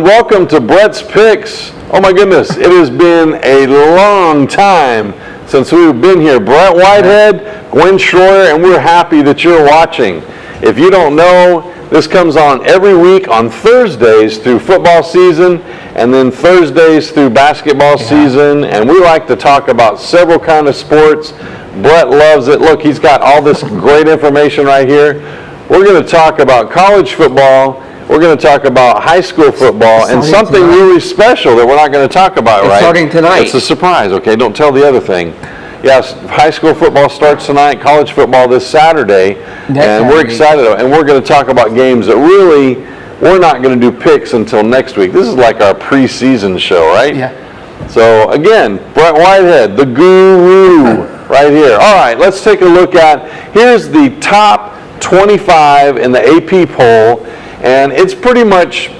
welcome to Brett's Picks. Oh my goodness, it has been a long time since we've been here. Brett Whitehead, Gwen Schroyer, and we're happy that you're watching. If you don't know, this comes on every week on Thursdays through football season and then Thursdays through basketball season, and we like to talk about several kinds of sports. Brett loves it. Look, he's got all this great information right here. We're going to talk about college football. We're going to talk about high school football and something really special that we're not going to talk about, right? Starting tonight. It's a surprise, okay? Don't tell the other thing. Yes, high school football starts tonight, college football this Saturday, and we're excited. And we're going to talk about games that really, we're not going to do picks until next week. This is like our preseason show, right? Yeah. So again, Brett Whitehead, the guru, right here. All right, let's take a look at, here's the top 25 in the AP poll. And it's pretty much,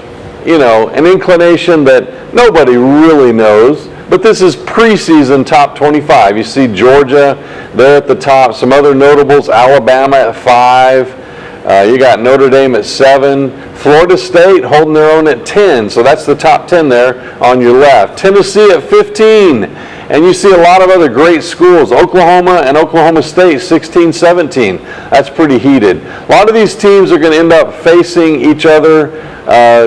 you know, an inclination that nobody really knows. But this is preseason top 25. You see Georgia there at the top. Some other notables, Alabama at 5. You got Notre Dame at 7. Florida State holding their own at 10. So that's the top 10 there on your left. Tennessee at 15. And you see a lot of other great schools, Oklahoma and Oklahoma State, 16, 17. That's pretty heated. A lot of these teams are going to end up facing each other,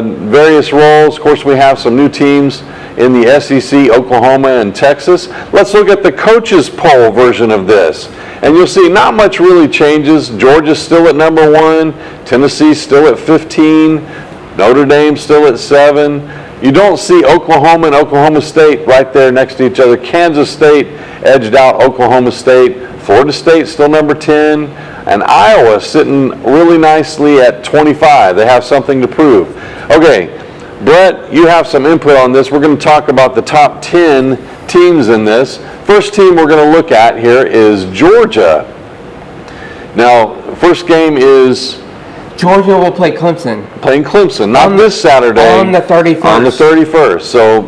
various roles. Of course, we have some new teams in the SEC, Oklahoma and Texas. Let's look at the coaches poll version of this. And you'll see not much really changes. Georgia's still at number 1. Tennessee's still at 15. Notre Dame still at 7. You don't see Oklahoma and Oklahoma State right there next to each other. Kansas State edged out Oklahoma State. Florida State still number 10. And Iowa sitting really nicely at 25. They have something to prove. Okay, Brett, you have some input on this. We're going to talk about the top 10 teams in this. First team we're going to look at here is Georgia. Now, first game is Georgia will play Clemson. Playing Clemson, not this Saturday. On the 31st. On the 31st. So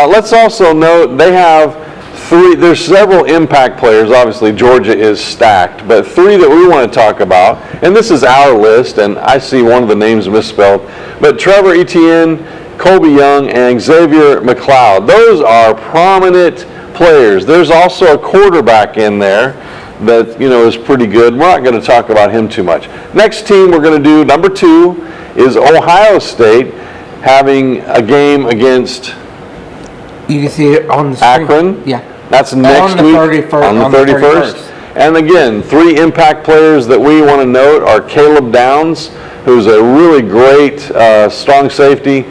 let's also note they have 3, there's several impact players. Obviously, Georgia is stacked, but 3 that we want to talk about, and this is our list, and I see one of the names misspelled, but Trevor Etienne, Colby Young, and Xavier McLeod. Those are prominent players. There's also a quarterback in there that, you know, is pretty good. We're not going to talk about him too much. Next team we're going to do, number 2, is Ohio State having a game against You can see it on the screen. Akron. Yeah. That's next week. On the 31st. And again, 3 impact players that we want to note are Caleb Downs, who's a really great strong safety,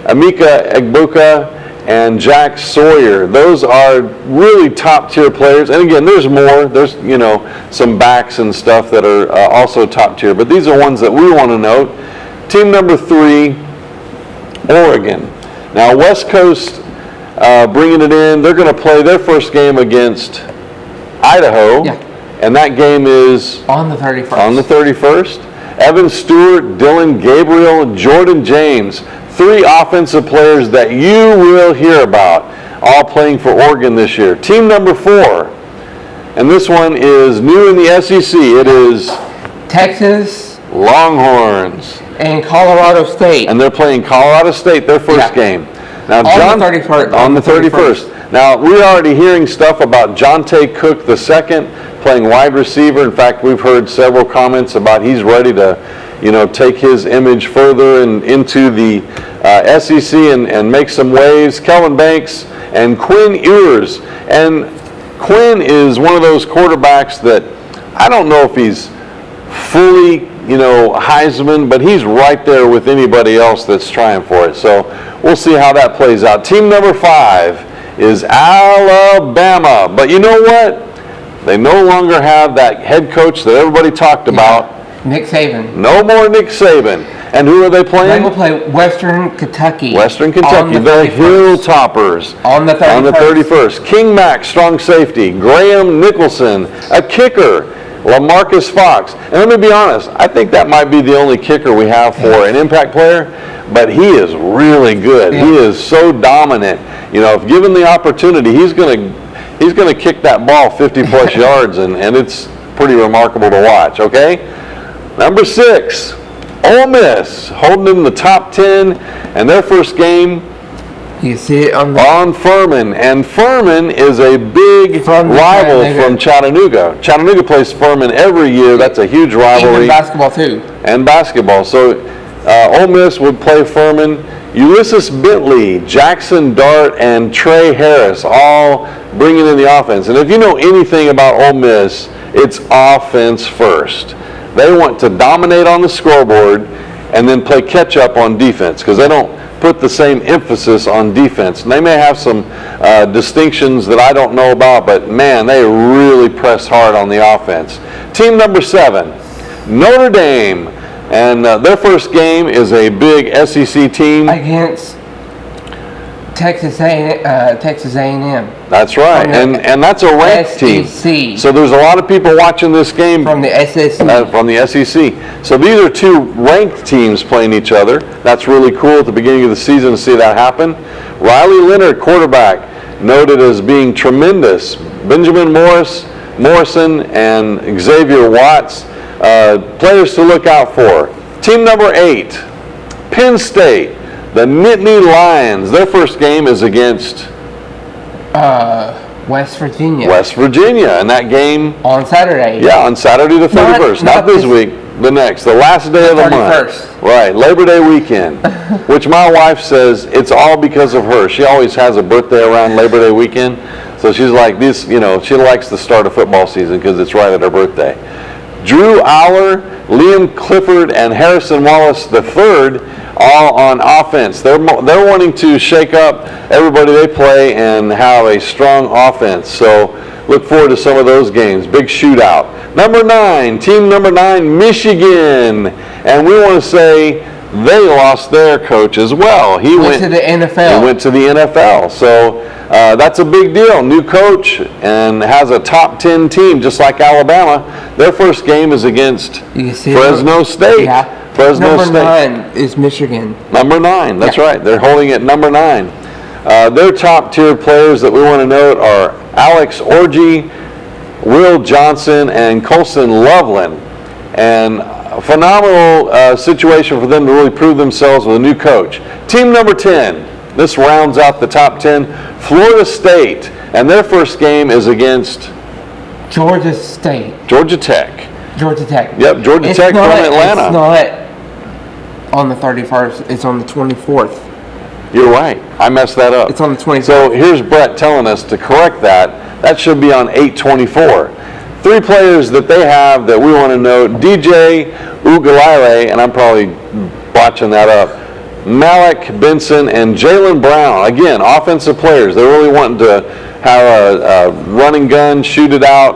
Emeka Egbuka, and Jack Sawyer. Those are really top tier players. And again, there's more. There's, you know, some backs and stuff that are also top tier. But these are ones that we want to note. Team number 3, Oregon. Now, West Coast bringing it in. They're going to play their first game against Idaho. Yeah. And that game is on the 31st. On the 31st. Evan Stewart, Dylan Gabriel, Jordan James. 3 offensive players that you will hear about, all playing for Oregon this year. Team number 4, and this one is new in the SEC. It is Texas Longhorns and Colorado State. And they're playing Colorado State, their first game. Now, on the 31st. On the 31st. Now, we're already hearing stuff about Jonte Cook II playing wide receiver. In fact, we've heard several comments about he's ready to, you know, take his image further and into the SEC and make some waves. Kelvin Banks and Quinn Ewers. And Quinn is one of those quarterbacks that I don't know if he's fully, you know, Heisman, but he's right there with anybody else that's trying for it. So we'll see how that plays out. Team number 5 is Alabama. But you know what? They no longer have that head coach that everybody talked about. Nick Saban. No more Nick Saban. And who are they playing? They will play Western Kentucky. Western Kentucky, the Hilltoppers. On the 31st. On the 31st. King Mack, strong safety. Graham Nicholson, a kicker. LaMarcus Fox. And let me be honest, I think that might be the only kicker we have for an impact player, but he is really good. Yeah. He is so dominant. You know, if given the opportunity, he's going to kick that ball 50-plus yards, and it's pretty remarkable to watch, okay? Number 6, Ole Miss holding in the top 10, and their first game You see it on the on Furman. And Furman is a big From rival Chattanooga. from Chattanooga. Chattanooga plays Furman every year. That's a huge rivalry. even basketball too. And basketball. So Ole Miss would play Furman. Ulysses Bentley, Jackson Dart, and Trey Harris all bringing in the offense. And if you know anything about Ole Miss, it's offense first. They want to dominate on the scoreboard and then play catch up on defense because they don't put the same emphasis on defense. And they may have some distinctions that I don't know about, but man, they really press hard on the offense. Team number 7, Notre Dame. And their first game is a big SEC team. Against Texas A&M. That's right, and that's a ranked team. SEC. So there's a lot of people watching this game From the SEC. from the SEC. So these are two ranked teams playing each other. That's really cool at the beginning of the season to see that happen. Riley Leonard, quarterback, noted as being tremendous. Benjamin Morrison, and Xavier Watts, players to look out for. Team number 8, Penn State, the Nittany Lions. Their first game is against West Virginia. West Virginia, and that game, On Saturday. yeah, on Saturday the 31st, not this week, the next, the last day of the month. 31st. Right, Labor Day weekend, which my wife says it's all because of her. She always has a birthday around Labor Day weekend, so she's like this, you know, she likes to start a football season because it's right at her birthday. Drew Aller, Liam Clifford, and Harrison Wallace III, all on offense. They're wanting to shake up everybody they play and have a strong offense. So look forward to some of those games. Big shootout. Number 9, team number 9, Michigan. And we want to say they lost their coach as well. He went to the NFL. He went to the NFL. So that's a big deal. New coach and has a top 10 team just like Alabama. Their first game is against You see Fresno State. Yeah. Fresno Number State. 9 is Michigan. Number 9, that's Yeah. right. They're holding at number 9. Their top tier players that we want to note are Alex Orji, Will Johnson, and Colson Loveland. And a phenomenal situation for them to really prove themselves with a new coach. Team number 10, this rounds out the top 10, Florida State. And their first game is against Georgia State. Georgia Tech. Georgia Tech. Yep, Georgia It's Tech from not- Atlanta. It's not on the 31st. It's on the 24th. You're right. I messed that up. It's on the 24th. So here's Brett telling us to correct that. That should be on 8/24. 3 players that they have that we want to note: DJ Ugalele, and I'm probably botching that up, Malik Benson, and Jalen Brown. Again, offensive players. They're really wanting to have a running gun, shoot it out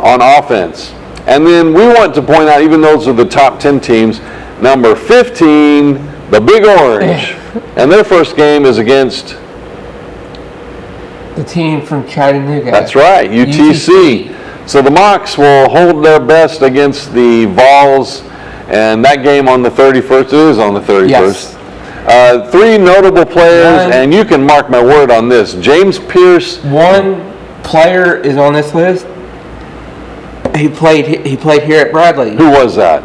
on offense. And then we want to point out, even those are the top 10 teams, number 15, the Big Orange. And their first game is against, The team from Chattanooga. that's right, UTC. So the Mocs will hold their best against the Vols, and that game on the 31st, it is on the 31st. Yes. 3 notable players, One. and you can mark my word on this. James Pierce, One player is on this list. He played here at Bradley. who was that?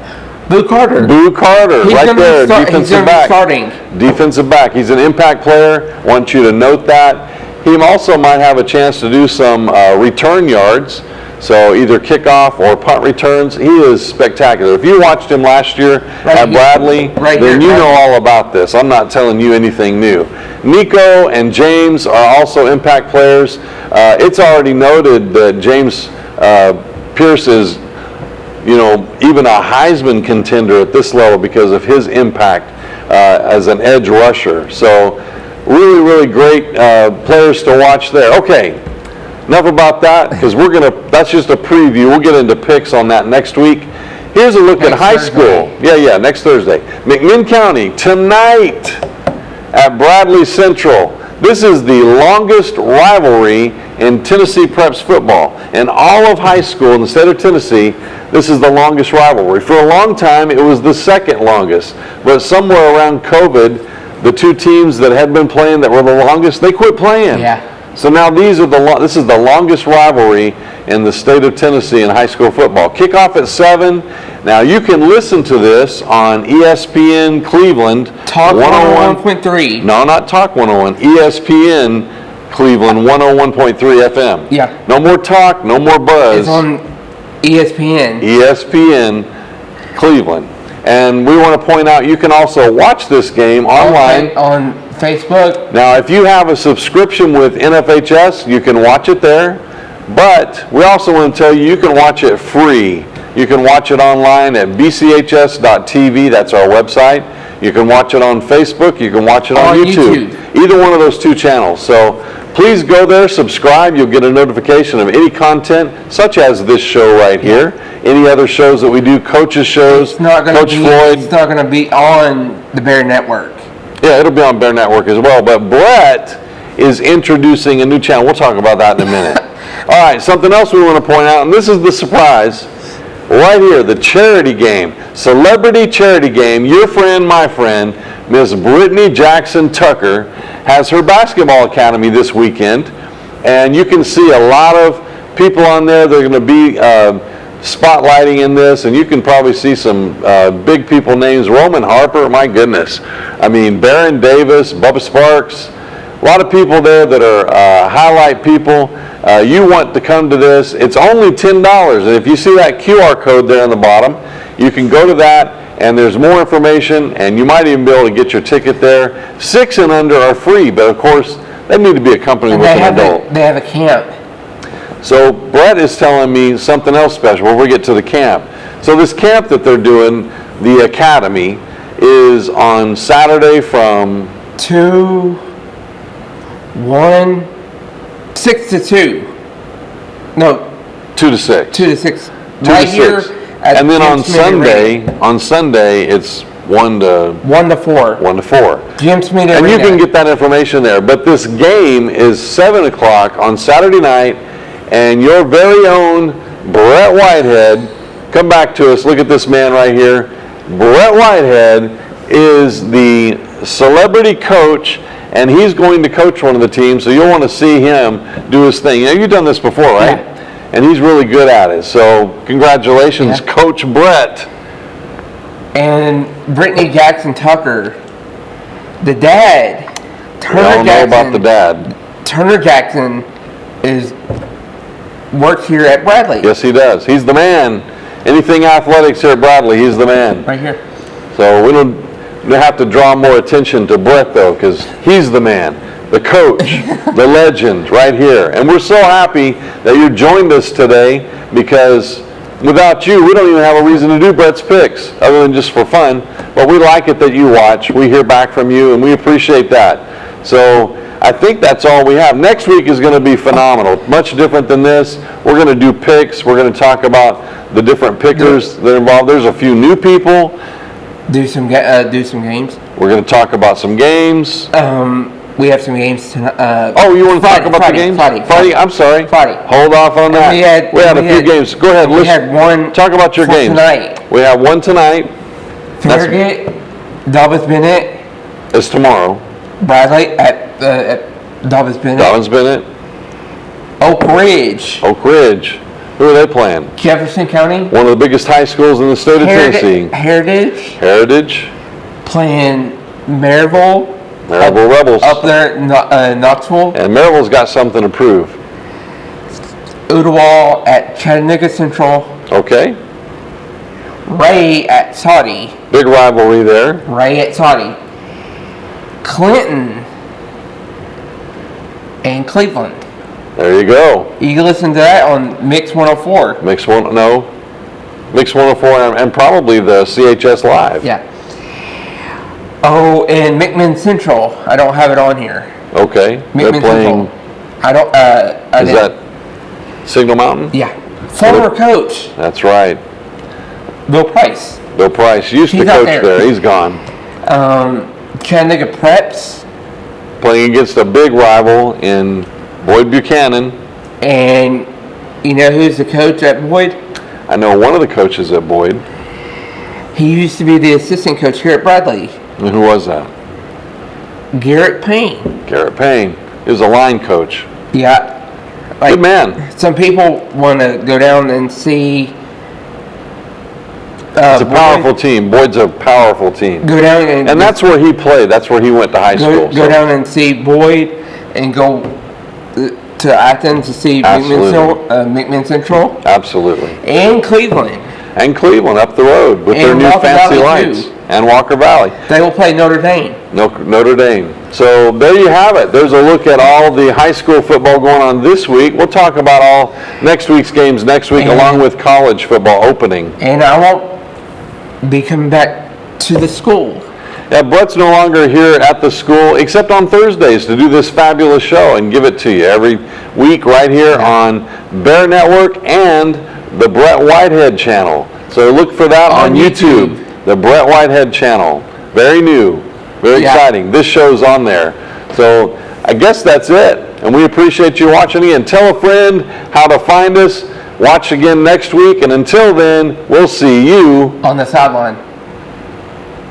Boo Carter. Boo Carter, He's right gonna be there, he's defensive gonna be back. starting. Defensive back. He's an impact player. Want you to note that. He also might have a chance to do some return yards, so either kickoff or punt returns. He is spectacular. If you watched him last year Right at here. Bradley, Right then here. you know all about this. I'm not telling you anything new. Nico and James are also impact players. It's already noted that James Pierce is, you know, even a Heisman contender at this level because of his impact as an edge rusher. So really, really great players to watch there. Okay, enough about that because that's just a preview. We'll get into picks on that next week. Here's a look at Next high Thursday. school. Yeah, next Thursday. McMinn County tonight at Bradley Central. This is the longest rivalry in Tennessee Preps football. In all of high school in the state of Tennessee, this is the longest rivalry. For a long time, it was the second longest. But somewhere around COVID, the 2 teams that had been playing that were the longest, they quit playing. Yeah. So now this is the longest rivalry in the state of Tennessee in high school football. Kickoff at 7. Now you can listen to this on ESPN Cleveland. Talk 101.3. No, not Talk 101. ESPN Cleveland 101.3 FM. Yeah. No more talk, no more buzz. It's on ESPN. ESPN Cleveland. And we want to point out you can also watch this game online. On Facebook. Now, if you have a subscription with NFHS, you can watch it there. But we also want to tell you you can watch it free. You can watch it online at bchs.tv. That's our website. You can watch it on Facebook. You can watch it on YouTube. Either one of those two channels. So please go there, subscribe. You'll get a notification of any content, such as this show right here. Any other shows that we do, coaches shows, Coach Floyd. It's not going to be on the Bear Network. Yeah, it'll be on Bear Network as well. But Brett is introducing a new channel. We'll talk about that in a minute. All right, something else we want to point out, and this is the surprise. Right here, the charity game, celebrity charity game. Your friend, my friend, Miss Brittany Jackson Tucker has her basketball academy this weekend, and you can see a lot of people on there. They're going to be spotlighting in this, and you can probably see some big people names. Roman Harper, my goodness. I mean, Baron Davis, Bubba Sparks, a lot of people there that are highlight people. You want to come to this. It's only $10. And if you see that QR code there on the bottom, you can go to that, and there's more information, and you might even be able to get your ticket there. 6 and under are free, but of course, they need to be accompanied with an adult. They have a camp. So Brett is telling me something else special when we get to the camp. So this camp that they're doing, the academy, is on Saturday from 6 to 2. No. 2 to 6. 2 to 6. 2 right to 6. Here And then on Sunday, it's 1 to 4. 1 to 4. Jim Smith. And you can get that information there. But this game is 7 o'clock on Saturday night, and your very own Brett Whitehead, come back to us. Look at this man right here. Brett Whitehead is the celebrity coach, and he's going to coach one of the teams, so you'll want to see him do his thing. You know, you've done this before, right? Yeah. And he's really good at it. So congratulations, Yeah. Coach Brett. And Brittany Jackson Tucker, the dad, We all know about the dad. Turner Jackson works here at Bradley. Yes, he does. He's the man. Anything athletics here at Bradley, he's the man. Right here. So we don't have to draw more attention to Brett, though, because he's the man, the coach, the legend right here. And we're so happy that you joined us today, because without you, we don't even have a reason to do Brett's picks, other than just for fun. But we like it that you watch. We hear back from you, and we appreciate that. So I think that's all we have. Next week is going to be phenomenal. Much different than this. We're going to do picks. We're going to talk about the different pickers that are involved. There's a few new people. Do some games. We're going to talk about some games. We have some games tonight. You want to talk about the games? Friday. I'm sorry. Friday. Hold off on that. We had a few games. Go ahead. We had one. Talk about your games tonight. We have one tonight. Farragut, Dobbs Bennett. It's tomorrow. Bradley at Dobbs Bennett. Dobbs Bennett. Oak Ridge. Oak Ridge. Who are they playing? Jefferson County. One of the biggest high schools in the state of Tennessee. Heritage. Playing Maryville. Maryville Rebels. Up there in Knoxville. And Maryville's got something to prove. Udawal at Chattanooga Central. Okay. Ray at Saudi. Big rivalry there. Ray at Saudi. Clinton and Cleveland. There you go. You can listen to that on Mix 104. Mix 104 and probably the CHS Live. Yeah. Oh, and McMinn Central. I don't have it on here. Okay. They're McMinn playing. Central. I don't. Is that Signal Mountain? Yeah. Former coach. That's right. Bill Price. Bill Price used to coach there. He's gone. Chattanooga Preps. Playing against a big rival in Boyd Buchanan. And you know who's the coach at Boyd? I know one of the coaches at Boyd. He used to be the assistant coach here at Bradley. And who was that? Garrett Payne. Garrett Payne. He was a line coach. Yeah. Good man. Some people want to go down and see. It's a powerful team. Boyd's a powerful team. Go down and that's where he played. That's where he went to high school. Go down and see Boyd, and go to Athens to see McMinn Central. Absolutely. And Cleveland. And Cleveland up the road with their new fancy lights. And Walker Valley. They will play Notre Dame. Notre Dame. So there you have it. There's a look at all the high school football going on this week. We'll talk about all next week's games next week, along with college football opening. And I won't be coming back to the school. Yeah, Brett's no longer here at the school, except on Thursdays to do this fabulous show and give it to you every week right here on Bear Network and the Brett Whitehead channel. So look for that on YouTube. The Brett Whitehead channel. Very new. Very exciting. This show's on there. So I guess that's it. And we appreciate you watching again. Tell a friend how to find us. Watch again next week. And until then, we'll see you on the sideline.